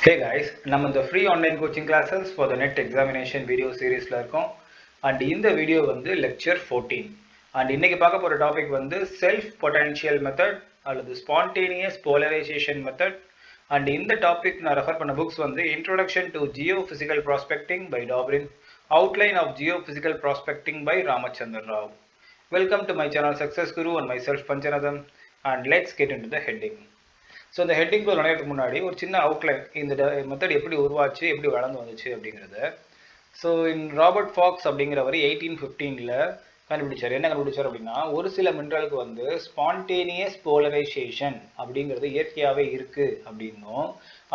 Hey guys, நம்ம இந்த free online coaching classes for the net examination video seriesல இருக்கோம். And இந்த வீடியோ வந்து lecture 14. And இன்னைக்கு பார்க்க போற டாபிக் வந்து self potential method அல்லது spontaneous polarization method. And இந்த டாபிக் நான் ரெஃபர் பண்ண புக்ஸ் வந்து Introduction to Geophysical Prospecting by Dobrin, Outline of Geophysical Prospecting by Ramachandra Rao. Welcome to my channel Success Guru and myself Panchanadam, and let's get into the heading. So இந்த heading குள்ள நுழையிறதுக்கு முன்னாடி ஒரு சின்ன outline இந்த method எப்படி உருவாச்சு எப்படி வளர்ந்து வந்துச்சு அப்படிங்கிறத. ஸோ ராபர்ட் ஃபாக்ஸ் அப்படிங்கிறவர் 1815 கண்டுபிடிச்சார். என்ன கண்டுபிடிச்சார் அப்படின்னா, ஒரு சில மினரலுக்கு வந்து ஸ்பான்டேனியஸ் போலரைசேஷன் அப்படிங்கிறது இயற்கையாகவே இருக்கு அப்படின்னும்,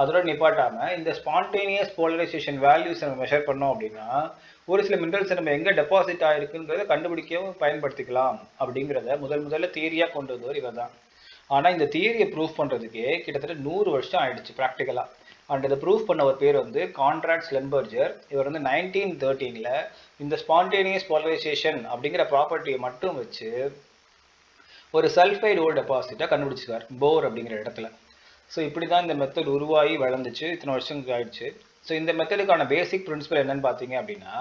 அதோட நிப்பாட்டாமல் இந்த ஸ்பான்டேனியஸ் போலரைசேஷன் வேல்யூஸ் நம்ம மெஷர் பண்ணோம் அப்படின்னா ஒரு சில மினரல்ஸ் நம்ம எங்கே டெபாசிட் ஆகிருக்குன்றதை கண்டுபிடிக்கவும் பயன்படுத்திக்கலாம் அப்படிங்கிறத முதல்ல தியரியாக கொண்டு வந்தவர் இவர் தான். ஆனால் இந்த தியரியை ப்ரூவ் பண்ணுறதுக்கே கிட்டத்தட்ட 100 வருஷம் ஆயிடுச்சு ப்ராக்டிக்கலாக. அண்ட் இதை ப்ரூவ் பண்ணவர் பேர் வந்து கான்ராட் ஸ்லென்பர்ஜர். இவர் வந்து 1913 இந்த ஸ்பான்டேனியஸ் போலரைசேஷன் அப்படிங்கிற ப்ராப்பர்ட்டியை மட்டும் வச்சு ஒரு சல்ஃபைடு ஓர் டெபாசிட்டை கண்டுபிடிச்சிருக்கார் போர் அப்படிங்கிற இடத்துல. ஸோ இப்படி தான் இந்த மெத்தட் உருவாகி வளர்ந்துச்சு, இத்தனை வருஷம் ஆயிடுச்சு. ஸோ இந்த மெத்தடுக்கான பேசிக் பிரின்சிபல் என்னன்னு பார்த்தீங்க அப்படின்னா,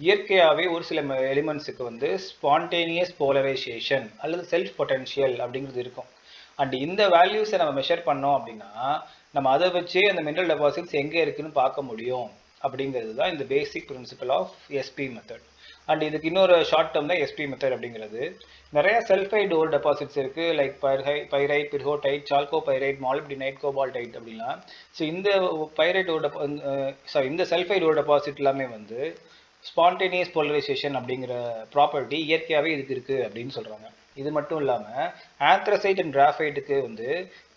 இயற்கையாகவே ஒரு சில எலிமெண்ட்ஸுக்கு வந்து ஸ்பான்டேனியஸ் போலரைசேஷன் அல்லது செல்ஃப் பொட்டென்ஷியல் அப்படிங்கிறது இருக்கும். அண்ட் இந்த வேல்யூஸை நம்ம மெஷர் பண்ணோம் அப்படின்னா நம்ம அதை வச்சே அந்த மினரல் டெபாசிட்ஸ் எங்கே இருக்குன்னு பார்க்க முடியும் அப்படிங்கிறது தான் இந்த basic principle of SP method. And இதுக்கு இன்னொரு ஷார்ட் டேர்ம் தான் எஸ்பி மெத்தட் அப்படிங்கிறது. நிறைய சல்ஃபைடு ஓர் டெபாசிட்ஸ் இருக்குது, like pyrite, pyrrhotite, chalcopyrite, molybdenite, cobaltite அப்படிலாம். ஸோ இந்த பைரைட் ஓர் இந்த சல்ஃபைடு ஓர் டெபாசிட் எல்லாமே வந்து ஸ்பான்டேனியஸ் போலரைசேஷன் அப்படிங்கிற ப்ராப்பர்ட்டி இயற்கையாகவே இதுக்கு இருக்குது அப்படின்னு சொல்கிறாங்க. இது மட்டும் இல்லாமல் ஆந்த்ரசைட் அண்ட் கிராஃபைட்டுக்கு வந்து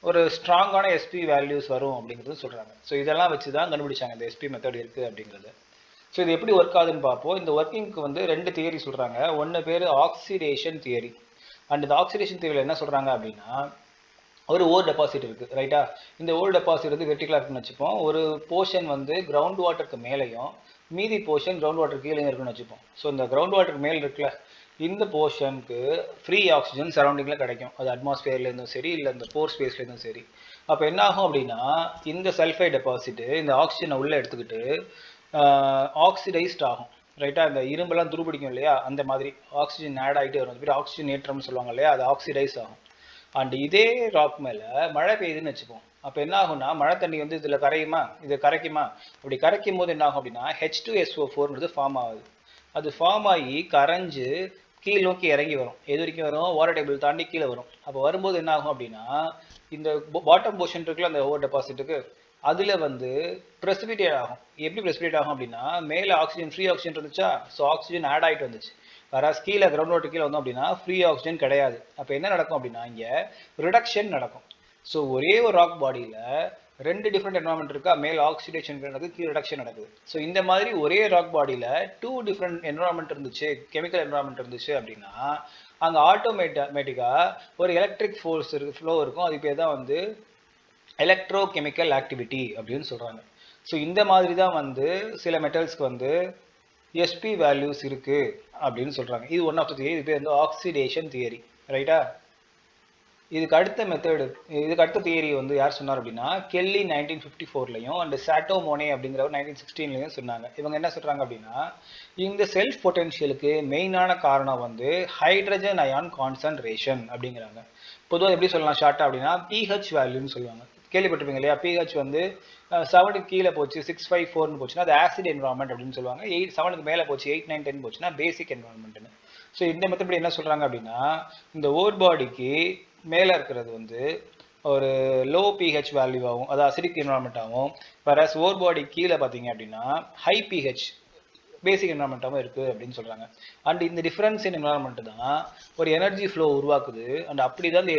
ஒரு ஸ்ட்ராங்கான எஸ்பி வேல்யூஸ் வரும் அப்படிங்கிறது சொல்கிறாங்க. ஸோ இதெல்லாம் வச்சு தான் கண்டுபிடிச்சாங்க இந்த எஸ்பி மெத்தட் இருக்குது அப்படிங்கிறது. ஸோ இது எப்படி ஒர்க் ஆகுதுன்னு பார்ப்போம். இந்த ஒர்க்கிங்க்கு வந்து 2 தியரி சொல்கிறாங்க. ஒன்று பேர் ஆக்சிடேஷன் தியரி. அண்ட் இந்த ஆக்சிடேஷன் தியரியில் என்ன சொல்கிறாங்க அப்படின்னா, ஒரு ஓர் டெபாசிட் இருக்குது ரைட்டா. இந்த ஓர் டெபாசிட் வந்து வெர்டிகலாக இருக்குன்னு வச்சுப்போம். ஒரு போர்ஷன் வந்து கிரவுண்ட் வாட்டருக்கு மேலேயும் மீதி போர்ஷன் கிரவுண்ட் வாட்டர் கீழே இருக்குன்னு வச்சுப்போம். ஸோ இந்த கிரவுண்ட் வாட்டருக்கு மேலே இருக்குல்ல, இந்த போர்ஷனுக்கு ஃப்ரீ ஆக்சிஜன் சரௌண்டிங்கில் கிடைக்கும். அது அட்மாஸ்பியர்லேருந்தும் சரி, இல்லை இந்த போர் ஸ்பேஸ்லேருந்தும் சரி. அப்போ என்ன ஆகும் அப்படின்னா, இந்த சல்ஃபைட் டெபாசிட்டு இந்த ஆக்சிஜனை உள்ளே எடுத்துக்கிட்டு ஆக்சிடைஸ்ட் ஆகும் ரைட்டா. இந்த இரும்பெல்லாம் துருபிடிக்கும் இல்லையா, அந்த மாதிரி ஆக்சிஜன் ஆட் ஆகிட்டே வரும். அது ஆக்சிஜன் ஏற்றம்னு சொல்லுவாங்க இல்லையா, அது ஆக்சிடைஸ் ஆகும். அண்ட் இதே ராக் மேலே மழை பெய்யுதுன்னு வச்சுப்போம். அப்போ என்ன ஆகும்னா, மழை தண்ணி வந்து இதில் கரையுமா, இது கரைக்குமா. அப்படி கரைக்கும் போது என்ன ஆகும் அப்படின்னா H2SO4 ஃபார்ம் ஆகுது. அது ஃபார்ம் ஆகி கரைஞ்சு கீழ் நோக்கி இறங்கி வரும். எது வரைக்கும் வரும், வாட்டர் டேபிள் தாண்டி கீழே வரும். அப்போ வரும்போது என்ன ஆகும் அப்படின்னா, இந்த பாட்டம் போர்ஷன் இருக்குல்ல அந்த ஓவர் டெபாசிட்டுக்கு, அதில் வந்து ப்ரெசிபிடேட் ஆகும். எப்படி ப்ரெசிபிடேட் ஆகும் அப்படின்னா, மேலே ஆக்சிஜன் ஃப்ரீ ஆக்சிஜன் இருந்துச்சா, ஸோ ஆக்சிஜன் ஆட் ஆகிட்டு வந்துச்சு. வராஸ் கீழே கிரவுண்ட் வாட்டர் கீழே வந்தோம் அப்படின்னா ஃப்ரீ ஆக்சிஜன் கிடையாது. அப்போ என்ன நடக்கும் அப்படின்னா, இங்கே ரிடக்ஷன் நடக்கும். ஸோ ஒரே ஒரு ராக் பாடியில் 2 டிஃப்ரெண்ட் என்வரான்மெண்ட் இருக்கா, மேல் ஆக்சிடேஷன் நடக்குது, கீழே ரிடக்ஷன் நடக்குது. ஸோ இந்த மாதிரி ஒரே ராக் பாடியில் 2 டிஃப்ரெண்ட் என்வரான்மெண்ட் இருந்துச்சு, கெமிக்கல் என்வரான்மெண்ட் இருந்துச்சு அப்படின்னா அங்கே ஆட்டோமேட்டிக்காக ஒரு எலக்ட்ரிக் ஃபோர்ஸ் ஃப்ளோ இருக்கும். அது பேர் தான் வந்து எலக்ட்ரோ கெமிக்கல் ஆக்டிவிட்டி அப்படின்னு சொல்கிறாங்க. ஸோ இந்த மாதிரி தான் வந்து சில மெட்டல்ஸ்க்கு வந்து எஸ்பி வேல்யூஸ் இருக்குது அப்படின்னு சொல்கிறாங்க. இது ஒன் ஆஃப் த தியரி. இது பேர் வந்து ஆக்சிடேஷன் தியரி ரைட்டா. இதுக்கு அடுத்த தியரி வந்து யார் சொன்னார் அப்படின்னா, கெல்லி 1954 அண்ட் சாட்டோ மோனே அப்படிங்கிறவர் 1916 சொன்னாங்க. இவங்க என்ன சொல்கிறாங்க அப்படின்னா, இந்த செல்ஃப் பொட்டென்ஷியலுக்கு மெயினான காரணம் வந்து ஹைட்ரஜன் அயான் கான்சன்ட்ரேஷன் அப்படிங்கிறாங்க. பொதுவாக எப்படி சொல்லலாம் ஷார்ட்டாக அப்படின்னா, பிஹெச் வேல்யூன்னு சொல்லுவாங்க. கேள்விப்பட்டிருப்பீங்க இல்லையா, பிஹெச் வந்து 7க்கு கீழே போச்சு 654 போச்சுன்னா அது ஆசிட் என்வரான்மெண்ட் அப்படின்னு சொல்லுவாங்க. 7க்கு மேலே போச்சு 8, 9, 10 போச்சுன்னா பேசிக் என்வரான்மெண்ட்னு. ஸோ இந்த மெத்தட் என்ன சொல்கிறாங்க அப்படின்னா, இந்த ஓர் பாடிக்கு மேலே இருக்கிறது வந்து ஒரு லோ பிஹெச் வேல்யூ ஆகும், அது அசிடிக் என்வரான்மெண்ட் ஆகும். வேற ஓர் பாடி கீழே பார்த்தீங்க அப்படின்னா ஹை பிஹெச் பேசிக் என்வரான்மெண்ட்டாகவும் இருக்குது அப்படின்னு சொல்கிறாங்க. அண்ட் இந்த டிஃப்ரென்ஸ் இன் என்வரான்மெண்ட் தான் ஒரு எனர்ஜி ஃப்ளோ உருவாக்குது. அண்ட் அப்படி தான் இந்த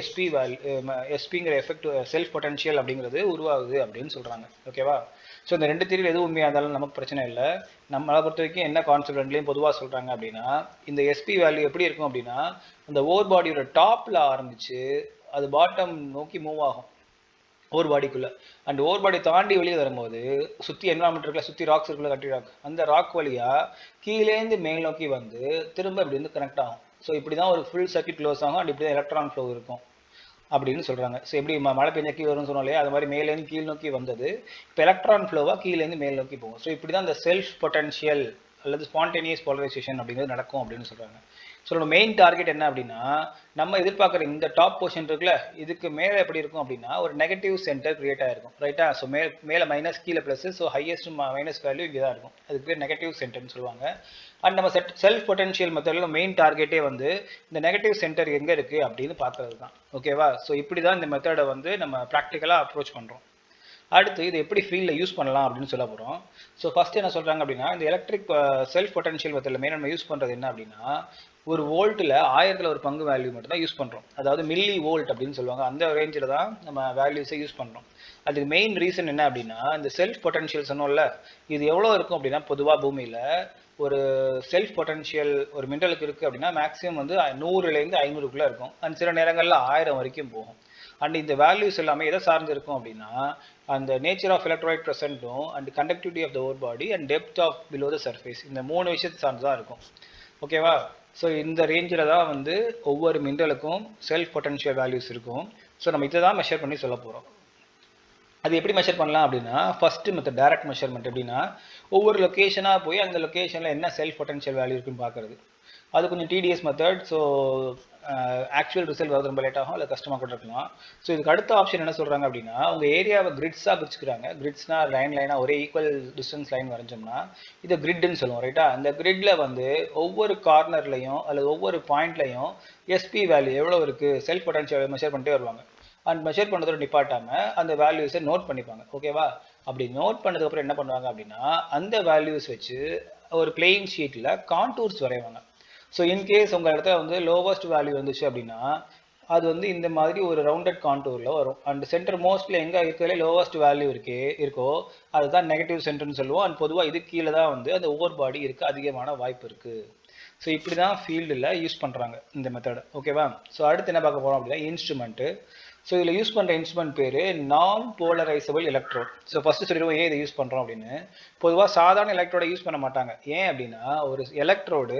எஸ்பிங்கிற எஃபெக்ட் செல்ஃப் பொட்டென்ஷியல் அப்படிங்கிறது உருவாகுது அப்படின்னு சொல்கிறாங்க. ஓகேவா. ஸோ இந்த 2 தியரியில் எதுவும் உண்மையாக இருந்தாலும் நமக்கு பிரச்சனை இல்லை. நம்மளை பொறுத்த வரைக்கும் என்ன கான்செப்ட் ரெண்டுலேயும் பொதுவாக சொல்கிறாங்க அப்படின்னா, இந்த எஸ்பி வேல்யூ எப்படி இருக்கும் அப்படின்னா, அந்த ஓர் பாடியோட டாப்பில் ஆரம்பித்து அது பாட்டம் நோக்கி மூவ் ஆகும் ஓர் பாடிக்குள்ளே. அண்ட் ஓர் பாடி தாண்டி வெளியே வரும்போது சுற்றி என்வரான்மெண்ட் இருக்குல்ல, சுற்றி ராக்ஸ் இருக்குல்ல, கட்டி ராக், அந்த ராக் வழியாக கீழேந்து மேல் நோக்கி வந்து திரும்ப இப்படி வந்து கனெக்ட் ஆகும். ஸோ இப்படி தான் ஒரு ஃபுல் சர்க்கியூட் க்ளோஸ் ஆகும். அண்ட் இப்படி தான் எலக்ட்ரான் ஃப்ளோ இருக்கும். அப்படின்னு சொல்கிறாங்க. ஸோ எப்படி மழை பெஞ்சா கீழே வரும்னு சொன்னோம் இல்லையா, அது மாதிரி மேலேருந்து கீழ் நோக்கி வந்தது இப்போ எலக்ட்ரான் ஃப்ளோவாக கீழேருந்து மேல் நோக்கி போகும். ஸோ இப்படி தான் இந்த செல்ஃப் பொட்டன்ஷியல் அல்லது ஸ்பான்டேனியஸ் போலரைசேஷன் அப்படிங்கிறது நடக்கும் அப்படின்னு சொல்கிறாங்க. ஸோ நம்ம மெயின் டார்கெட் என்ன அப்படின்னா, நம்ம எதிர்பார்க்குற இந்த டாப் போர்ஷன் இருக்குல்ல, இதுக்கு மேலே எப்படி இருக்கும் அப்படின்னா ஒரு நெகட்டிவ் சென்டர் கிரியேட் ஆகிருக்கும், ரைட்டா? ஸோ மேலே மைனஸ் கீழே plus, so highest minus value இங்கே தான் இருக்கும். அதுக்கு பேர் நெகட்டிவ் சென்டர்னு சொல்லுவாங்க. அண்ட் நம்ம செல்ஃப் பொட்டன்ஷியல் மெத்தடில் மெயின் டார்கெட்டே வந்து இந்த நெகட்டிவ் சென்டர் எங்கே இருக்குது அப்படின்னு பார்க்குறது தான். ஓகேவா? ஸோ இப்படி தான் இந்த மெத்தடை வந்து நம்ம ப்ராக்டிக்கலாக அப்ரோச் பண்ணுறோம். அடுத்து இது எப்படி ஃபீல்டில் யூஸ் பண்ணலாம் அப்படின்னு சொல்ல போகிறோம். ஸோ ஃபஸ்ட்டு என்ன சொல்கிறாங்க அப்படின்னா, இந்த எலக்ட்ரிக் செல்ஃப் பொட்டன்ஷியல் மெத்தடில் மெயின் நம்ம யூஸ் பண்ணுறது என்ன அப்படின்னா, ஒரு வோல்ட்டில் 1000ல் ஒரு பங்கு வேல்யூ மட்டும் தான் யூஸ் பண்ணுறோம். அதாவது மில்லி வோல்ட் அப்படின்னு சொல்லுவாங்க, அந்த ரேஞ்சில் தான் நம்ம வேல்யூஸை யூஸ் பண்ணுறோம். அதுக்கு மெயின் ரீசன் என்ன அப்படின்னா, இந்த செல்ஃப் பொட்டன்ஷியல் சொன்னோம்ல, இது எவ்வளோ இருக்கும் அப்படின்னா, பொதுவாக பூமியில் ஒரு செல்ஃப் பொட்டன்ஷியல் ஒரு மினரலுக்கு இருக்குது அப்படின்னா மேக்ஸிமம் வந்து 100லேருந்து 500க்குள்ளே இருக்கும். அண்ட் சில நேரங்களில் 1000 வரைக்கும் போகும். அண்ட் இந்த வேல்யூஸ் எல்லாமே எதை சார்ந்து இருக்கும் அப்படின்னா, அந்த நேச்சர் ஆஃப் எலக்ட்ரோலைட் ப்ரெசென்ட்டும் and conductivity of the over body and depth of below the surface, இந்த 3 விஷயத்தை சார்ந்து தான் இருக்கும். ஓகேவா? ஸோ இந்த ரேஞ்சில் தான் வந்து ஒவ்வொரு மினரலுக்கும் செல்ஃப் பொட்டன்ஷியல் வேல்யூஸ் இருக்கும். ஸோ நம்ம இதை தான் மெஷர் பண்ணி சொல்ல போகிறோம். அது எப்படி மெஷர் பண்ணலாம் அப்படின்னா, ஃபஸ்ட்டு மெத்தட் டைரக்ட் மெஷர்மெண்ட். எப்படின்னா, ஒவ்வொரு லொக்கேஷனாக போய் அந்த லொக்கேஷனில் என்ன செல்ஃப் பொட்டன்ஷியல் வேல்யூ இருக்குன்னு பார்க்குறது. அது கொஞ்சம் TDS method. So actual result வரது ரொம்ப லேட் ஆகும், இல்லை கஷ்டமாக கூட இருக்கலாம். ஸோ இதுக்கு அடுத்த ஆப்ஷன் என்ன சொல்கிறாங்க அப்படின்னா, உங்கள் ஏரியாவை கிரிட்ஸாக பிரிச்சுக்கிறாங்க. கிரிட்ஸ்னா லைனாக ஒரே ஈக்குவல் டிஸ்டன்ஸ் லைன் வரைஞ்சோம்னா இதை கிரிட்னு சொல்லுவோம், ரைட்டா? அந்த கிரிட்டில் வந்து ஒவ்வொரு கார்னர்லையும் அல்லது ஒவ்வொரு பாயிண்ட்லையும் எஸ்பி வேல்யூ எவ்வளோ இருக்குது செல்ஃப் பொட்டன்ஷியல் மெஷர் பண்ணிட்டே வருவாங்க. அண்ட் மெஷர் பண்ணுறதோட நிப்பாட்டாமல் அந்த வேல்யூஸை நோட் பண்ணிப்பாங்க. ஓகேவா? அப்படி நோட் பண்ணதுக்கப்புறம் என்ன பண்ணுவாங்க அப்படின்னா, அந்த வேல்யூஸ் வச்சு ஒரு பிளெயின் ஷீட்டில் கான்டூர்ஸ் வரைவாங்க. ஸோ இன்கேஸ் உங்கள் இடத்துல வந்து லோவஸ்ட் வேல்யூ வந்துச்சு அப்படின்னா, அது வந்து இந்த மாதிரி ஒரு ரவுண்டட் கான்டூரில் வரும். அண்ட் சென்டர் மோஸ்ட்டில் எங்கே இருக்கிறதுலே லோவஸ்ட் வேல்யூ இருக்கோ அதுதான் நெகட்டிவ் சென்டர்னு சொல்லுவோம். அண்ட் பொதுவாக இது கீழே தான் வந்து அந்த ஓவர் பாடி இருக்க அதிகமான வாய்ப்பு இருக்குது. ஸோ இப்படி தான் ஃபீல்டில் யூஸ் பண்ணுறாங்க இந்த மெத்தடை. ஓகேவா? ஸோ அடுத்து என்ன பார்க்க போகிறோம் அப்படின்னா, இன்ஸ்ட்ருமெண்ட்டு. ஸோ இதில் யூஸ் பண்ணுற இன்ஸ்ட்ருமெண்ட் பேர் நான் போலரைசபிள் எலக்ட்ரோட். ஸோ ஃபஸ்ட்டு சொல்லிடுவோம் ஏன் இதை யூஸ் பண்ணுறோம் அப்படின்னு. பொதுவாக சாதாரண எலக்ட்ரோடை யூஸ் பண்ண மாட்டாங்க. ஏன் அப்படின்னா, ஒரு எலக்ட்ரோடு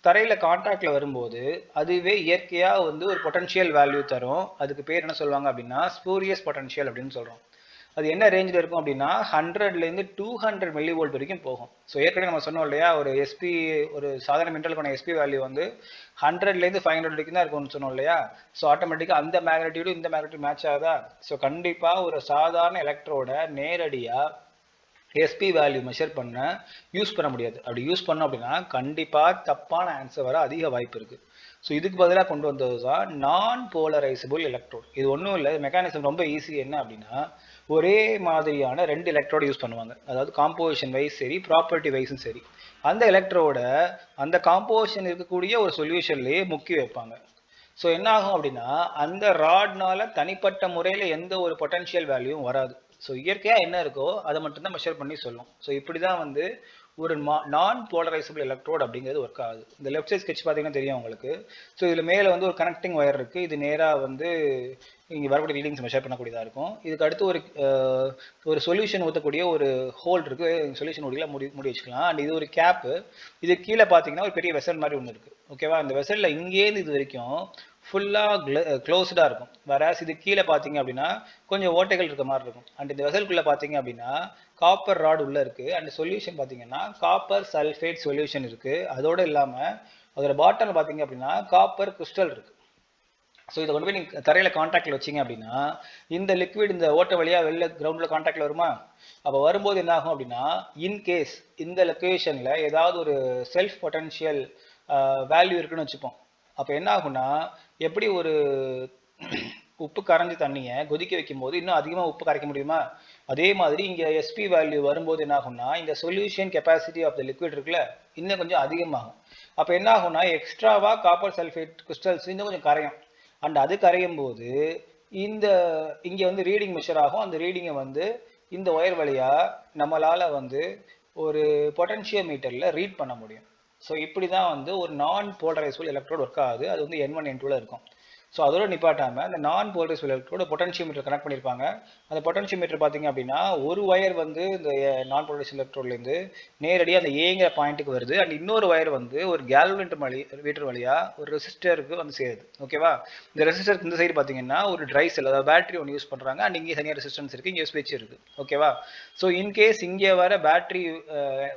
தரையில் கான்டாக்டில் வரும்போது அதுவே இயற்கையாக வந்து ஒரு பொட்டன்ஷியல் வேல்யூ தரும். அதுக்கு பேர் என்ன சொல்லுவாங்க அப்படின்னா, ஸ்பூரியஸ் பொட்டன்ஷியல் அப்படின்னு சொல்கிறோம். அது என்ன ரேஞ்சில் இருக்கும் அப்படின்னா 100லேருந்து 200 மில்லி வோல்ட் வரைக்கும் போகும். ஸோ ஏற்கனவே நம்ம சொன்னோம் இல்லையா, ஒரு சாதாரண மினரலுக்கான எஸ்பி வேல்யூ வந்து 100லேருந்து 500 வரைக்கும் தான் இருக்கும்னு சொன்னோம் இல்லையா. ஸோ ஆட்டோமேட்டிக்காக அந்த மேக்னெட்டியூடு இந்த மேக்னெட்டியூட் மேட்ச் ஆகுதா? ஸோ கண்டிப்பாக ஒரு சாதாரண எலக்ட்ரோட நேரடியாக எஸ்பி வேல்யூ மெஷர் பண்ண யூஸ் பண்ண முடியாது. அப்படி யூஸ் பண்ணோம் அப்படின்னா கண்டிப்பாக தப்பான ஆன்சர் வர அதிக வாய்ப்பு இருக்குது. ஸோ இதுக்கு பதிலாக கொண்டு வந்தது தான் நான் போலரைசபிள் எலக்ட்ரோட். இது ஒன்றும் இல்லை, மெக்கானிசம் ரொம்ப ஈஸி. என்ன அப்படின்னா, ஒரே மாதிரியான 2 எலக்ட்ரோடு யூஸ் பண்ணுவாங்க. அதாவது காம்போசிஷன் வைஸ் சரி, ப்ராப்பர்ட்டி வைஸும் சரி. அந்த எலக்ட்ரோட அந்த காம்போசிஷன் இருக்கக்கூடிய ஒரு சொல்யூஷன்லேயே முக்கி வைப்பாங்க. ஸோ என்ன ஆகும் அப்படின்னா, அந்த ராட்னால தனிப்பட்ட முறையில் எந்த ஒரு பொட்டன்ஷியல் வேல்யூவும் வராது. ஸோ இயற்கையாக என்ன இருக்கோ அதை மட்டும்தான் மெஷர் பண்ணி சொல்லும். ஸோ இப்படி தான் வந்து ஒரு நான் போலரைசபிள் எலக்ட்ரோட் அப்படிங்கிறது ஒர்க் ஆகுது. இந்த லெஃப்ட் சைட் ஸ்கெட்ச் பார்த்தீங்கன்னா தெரியும் உங்களுக்கு. ஸோ இதில் மேலே வந்து ஒரு கனெக்டிங் ஒயர் இருக்குது. இது நேராக வந்து இங்கே வரக்கூடிய ரீடிங்ஸ் மெஷர் பண்ணக்கூடியதாக இருக்கும். இதுக்கு அடுத்து ஒரு சொல்யூஷன் ஊற்றக்கூடிய ஒரு ஹோல் இருக்குது. சொல்யூஷன் ஊடியில் மூடி வச்சுக்கலாம். அண்ட் இது ஒரு கேப்பு. இது கீழே பார்த்தீங்கன்னா ஒரு பெரிய வெசல் மாதிரி ஒன்று இருக்குது. ஓகேவா? அந்த வெசலில் இங்கேருந்து இது வரைக்கும் ஃபுல்லாக க்ளோஸ்டாக இருக்கும். வேறாஸ் இது கீழே பார்த்தீங்க அப்படின்னா கொஞ்சம் ஓட்டைகள் இருக்க மாதிரி இருக்கும். அண்ட் இந்த வெசலுக்குள்ளே பார்த்தீங்க அப்படின்னா காப்பர் ராட் உள்ளே இருக்குது. அண்ட் சொல்யூஷன் பார்த்தீங்கன்னா காப்பர் சல்ஃபேட் சொல்யூஷன் இருக்குது. அதோடு இல்லாமல் அதோட பாட்டமில் பார்த்தீங்க அப்படின்னா காப்பர் கிறிஸ்டல் இருக்குது. ஸோ இதை கொண்டு போய் நீங்கள் தரையில் கான்டாக்டில் வச்சிங்க அப்படின்னா இந்த லிக்விட் இந்த ஓட்டை வழியாக வெளில கிரவுண்டில் கான்டாக்டில் வருமா? அப்போ வரும்போது என்ன ஆகும் அப்படின்னா, இன்கேஸ் இந்த லொக்கேஷனில் ஏதாவது ஒரு செல்ஃப் பொட்டன்ஷியல் வேல்யூ இருக்குன்னு வச்சுப்போம். அப்போ என்ன ஆகும்னா, எப்படி ஒரு உப்பு கரைஞ்சி தண்ணியை கொதிக்க வைக்கும் போது இன்னும் அதிகமாக உப்பு கரைக்க முடியுமா? அதே மாதிரி இங்கே எஸ்பி வேல்யூ வரும்போது என்ன ஆகும்னா, இந்த solution capacity of the liquid இருக்குல்ல இன்னும் கொஞ்சம் அதிகமாகும். அப்போ என்ன ஆகும்னா, எக்ஸ்ட்ராவாக காப்பர் சல்ஃபேட் கிறிஸ்டல்ஸ் இன்னும் கொஞ்சம் கரையும். அண்ட் அது கரையும் போது இங்கே வந்து ரீடிங் மெஷர் ஆகும். அந்த ரீடிங்கை வந்து இந்த ஒயர் வழியாக நம்மளால் வந்து ஒரு பொட்டன்ஷியல் மீட்டரில் ரீட் பண்ண முடியும். ஸோ இப்படி தான் வந்து ஒரு நான் போலரைசபிள் எலக்ட்ரோட் ஒர்க் ஆகுது. அது வந்து N1 N2ல இருக்கும். ஸோ அதோட நிப்பாட்டாமல் அந்த நான் போலரைஸ்டு எலக்ட்ரோட பொட்டன்ஷியோமீட்டர் கனெக்ட் பண்ணியிருப்பாங்க. அந்த பொட்டன்ஷியோமீட்டர் பார்த்தீங்க அப்படின்னா ஒரு வயர் வந்து இந்த நான் போலரைஸ்டு எலக்ட்ரோட்லேருந்து நேரடியாக அந்த ஏங்கிற பாயிண்ட்டுக்கு வருது. அண்ட் இன்னொரு வயர் வந்து ஒரு கேல்வனோமீட்டர் வழியாக ஒரு ரெசிஸ்டருக்கு வந்து சேருது. ஓகேவா? இந்த ரெசிஸ்டருக்கு இந்த சைடு பார்த்தீங்கன்னா ஒரு ட்ரை செல், அதாவது பேட்டரி ஒன்று யூஸ் பண்ணுறாங்க. அண்ட் இங்கே தனியாக ரெசிஸ்டன்ஸ் இருக்குது, இங்கே ஸ்விட்ச் இருக்குது. ஓகேவா? ஸோ இன்கேஸ் இங்கே வர பேட்டரி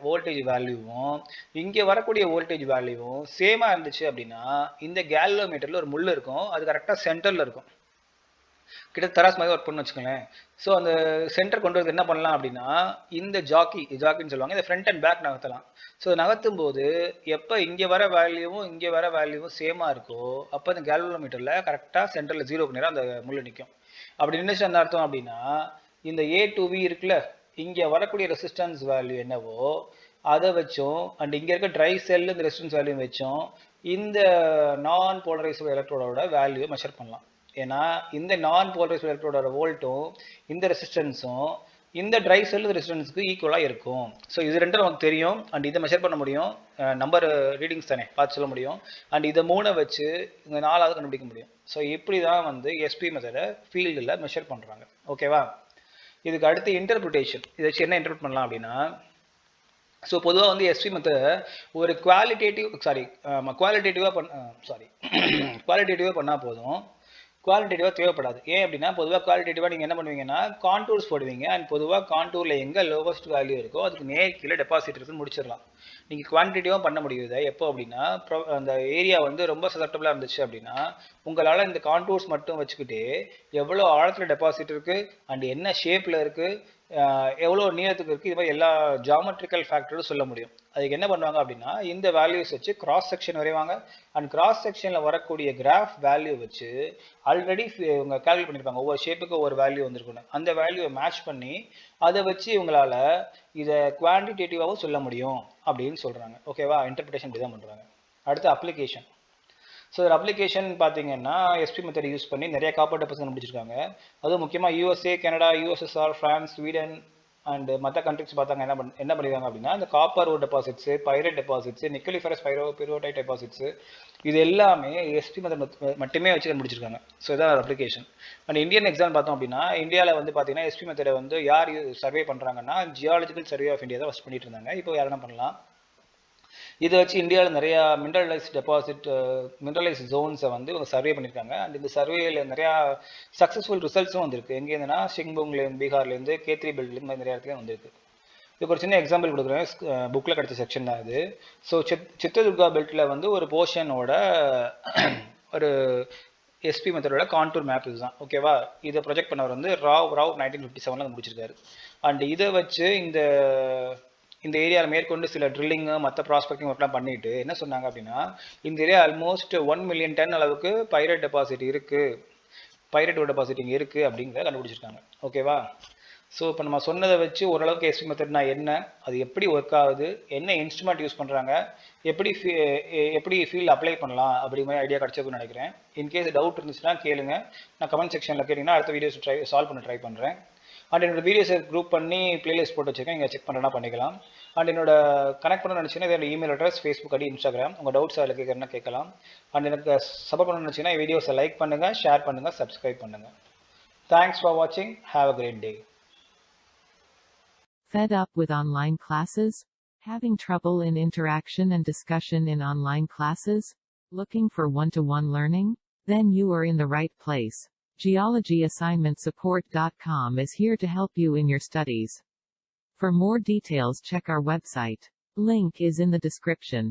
வோல்டேஜ் வேல்யூவும் இங்கே வரக்கூடிய வோல்டேஜ் வேல்யூவும் சேமாக இருந்துச்சு அப்படின்னா இந்த கேல்வனோமீட்டரில் ஒரு முள் இருக்கும், அது கரெக்டாக சென்டரில் இருக்கும். கிட்ட தராஸ் மாதிரி ஒர்க் பண்ணு வச்சுக்கோங்களேன். ஸோ அந்த சென்டர் கொண்டு வந்து என்ன பண்ணலாம் அப்படின்னா இந்த ஜாக்கின்னு சொல்லுவாங்க, இந்த ஃப்ரண்ட் அண்ட் பேக் நகர்த்தலாம். ஸோ நகர்த்தும் போது எப்போ இங்கே வர வேல்யூவும் சேமாக இருக்கோ அப்போ அந்த கேல்வனோமீட்டரில் கரெக்டாக சென்டரில் 0க்கு நேரம் அந்த முள் நிற்கும். அப்படி நின்றுச்சு அந்த அர்த்தம் அப்படின்னா இந்த A2V இருக்குல்ல, இங்கே வரக்கூடிய ரெசிஸ்டன்ஸ் வேல்யூ என்னவோ அதை வச்சும் அண்ட் இங்கே இருக்க ட்ரை செல் இந்த ரெசிஸ்டன்ஸ் வேல்யூ வச்சும் இந்த நான் போலரைஸ்டு எலக்ட்ரோடோட வேல்யூ மெஷர் பண்ணலாம். ஏன்னா இந்த நான் போலரைஸ்டு எலக்ட்ரோடோட வோல்ட்டும் இந்த ரெசிஸ்டன்ஸும் இந்த ட்ரை செல் ரெசிஸ்டன்ஸுக்கு ஈக்குவலாக இருக்கும். ஸோ இது ரெண்டும் நமக்கு தெரியும். அண்ட் இதை மெஷர் பண்ண முடியும், நம்பர் ரீடிங்ஸ் தானே பார்த்து சொல்ல முடியும். அண்ட் இதை 3 வச்சு இந்த 4வது கண்டுபிடிக்க முடியும். ஸோ இப்படி தான் வந்து எஸ்பி மெத்தடை ஃபீல்டில் மெஷர் பண்ணுறாங்க. ஓகேவா? இதுக்கு அடுத்து இன்டர்பிரிட்டேஷன். இதை வச்சு என்ன இன்டர்பிரட் பண்ணலாம் அப்படின்னா, ஸோ பொதுவாக வந்து எஸ்பி மெத்தடை ஒரு குவாலிட்டேட்டிவாக பண்ணால் போதும், குவாலிட்டேட்டிவாக தேவைப்படாது. ஏன் அப்படின்னா பொதுவாக குவாலிட்டேட்டிவாக நீங்கள் என்ன பண்ணுவீங்கன்னா கான்டூர்ஸ் போடுவீங்க. அண்ட் பொதுவாக கான்டூரில் எங்கே லோவஸ்ட் வேல்யூ இருக்கோ அதுக்கு நேர் கீழே டெபாசிட் இருக்குன்னு முடிச்சிடலாம். நீங்கள் குவான்டிட்டிவாக பண்ண முடியுது எப்போ அப்படின்னா அந்த ஏரியா வந்து ரொம்ப சசப்டபிளாக இருந்துச்சு அப்படின்னா உங்களால் இந்த கான்டூர்ஸ் மட்டும் வச்சுக்கிட்டு எவ்வளோ ஆழத்தில் டெபாசிட் இருக்குது அண்ட் என்ன ஷேப்பில் இருக்குது, எவ்வளோ நீளத்துக்கு இருக்குது, இது மாதிரி எல்லா ஜாமெட்ரிக்கல் ஃபேக்டரும் சொல்ல முடியும். அதுக்கு என்ன பண்ணுவாங்க அப்படின்னா இந்த வேல்யூஸ் வச்சு கிராஸ் செக்ஷன் வரைவாங்க. அண்ட் கிராஸ் செக்ஷனில் வரக்கூடிய கிராஃப் வேல்யூ வச்சு ஆல்ரெடி இவங்க கால்குலேட் பண்ணியிருப்பாங்க ஒவ்வொரு ஷேப்புக்கு ஒவ்வொரு வேல்யூ வந்திருக்கணும். அந்த வேல்யூவை மேட்ச் பண்ணி அதை வச்சு இவங்களால் இதை குவான்டிடேட்டிவாகவும் சொல்ல முடியும் அப்படின்னு சொல்கிறாங்க. ஓகேவா? இன்டர்பிரேஷன் இப்படி தான் பண்ணுறாங்க. அடுத்து அப்ளிகேஷன். ஸோ ஒரு அப்ளிகேஷன் பார்த்தீங்கன்னா எஸ்பி மெத்தட் யூஸ் பண்ணி நிறைய காப்பர் டெபாசிட் கண்டுபிடிச்சிருக்காங்க. அதுவும் முக்கியமாக USA, Canada, USSR, France, Sweden and மற்ற கண்ட்ரிஸ் பார்த்தாங்க என்ன பண்ணிருக்காங்க அப்படின்னா இந்த காப்பர் ஓர் டெபாசிட்ஸு, பைரேட் டெபாசிட்ஸு, நிக்கலிஃபரஸ் பிரோடைட் டெபாசிட்ஸு இது எல்லாமே எஸ்பி மெத்தட் மட்டுமே வச்சு கண்டுபிடிச்சிருக்காங்க. ஸோ இதான் ஒரு அப்ளிகேஷன். அண்ட் இந்தியன் எக்ஸாம் பார்த்தோம் அப்படின்னா இந்தியாவில் வந்து பார்த்தீங்கன்னா எஸ்பி மெத்தடை வந்து யார் சர்வே பண்ணுறாங்கன்னா ஜியாலஜிக்கல் சர்வே ஆஃப் இந்தியா தான் ஃபஸ்ட் பண்ணிட்டு இருந்தாங்க. இப்போ யார் என்ன பண்ணலாம், இதை வச்சு இந்தியாவில் நிறையா மினரலைஸ் ஜோன்ஸை வந்து இவங்க சர்வே பண்ணியிருக்காங்க. அண்ட் இந்த சர்வேயில் நிறையா சக்ஸஸ்ஃபுல் ரிசல்ட்ஸும் வந்திருக்கு. எங்கேருந்துன்னா ஷிங்பூங்லேருந்து, பீகார்லேருந்து, K3 பெல்ட்லேருந்து மாதிரி நிறைய இடத்துலையும் வந்திருக்கு. இதுக்கு ஒரு சின்ன எக்ஸாம்பிள் கொடுக்குறேன், புக்கில் கிடைச்ச செக்ஷன் தான் இது. ஸோ சித்ரதுர்கா பெல்ட்டில் வந்து ஒரு போர்ஷனோட ஒரு எஸ்பி மெத்தடோட கான்டூர் மேப் இதுதான். ஓகேவா? இதை ப்ரொஜெக்ட் பண்ணவர் வந்து ராவ் 1957 முடிச்சிருக்காரு. அண்ட் இதை வச்சு இந்த ஏரியாவில் மேற்கொண்டு சில ட்ரில்லிங்கு மற்ற ப்ராஸ்பெக்டிங் ஒர்க்லாம் பண்ணிட்டு என்ன சொன்னாங்க அப்படின்னா இந்த ஏரியா ஆல்மோஸ்ட் 1 மில்லியன் டன் அளவுக்கு பைரேட் டெபாசிட் இங்கே இருக்குது அப்படிங்கிறத கண்டுபிடிச்சிருக்காங்க. ஓகேவா? ஸோ இப்போ நம்ம சொன்னதை வச்சு ஓரளவுக்கு எஸ்பி மெத்தட்னா என்ன, அது எப்படி ஒர்க் ஆகுது, என்ன இன்ஸ்ட்ருமெண்ட் யூஸ் பண்ணுறாங்க, எப்படி ஃபீல்டு அப்ளை பண்ணலாம் அப்படிங்கிற மாதிரி ஐடியா கிடச்சிருக்குன்னு நினைக்கிறேன். இன்கேஸ் டவுட் இருந்துச்சுன்னா கேளுங்க, நான் கமெண்ட் செக்ஷனில் கேட்டிங்கன்னா அடுத்த வீடியோஸ் சால்வ் பண்ண ட்ரை பண்ணுறேன். அண்ட் என்னோட வீடியோஸை குரூப் பண்ணி பிளேலிஸ்ட் போட்டு வச்சுருக்கேன், நீங்கள் செக் பண்ணுறேன்னா பண்ணிக்கலாம். அண்ட் என்னோட கனெக்ட் பண்ண நினச்சிங்கன்னா இதோட email address, Facebook ID, Instagram, உங்கள் டவுட்ஸ் அதில் கேட்குறேன்னா கேட்கலாம். அண்ட் எனக்கு சப்போர்ட் பண்ண நினச்சிங்கன்னா வீடியோஸை லைக் பண்ணுங்கள், ஷேர் பண்ணுங்கள், சப்ஸ்கிரைப் பண்ணுங்கள். தேங்க்ஸ் ஃபார் வாட்சிங். Have a great day. Fed up with online classes? Having trouble in interaction and discussion in online classes? Looking for one-to-one learning? Then you are in the right place. GeologyAssignmentSupport.com is here to help you in your studies. For more details, check our website. Link is in the description.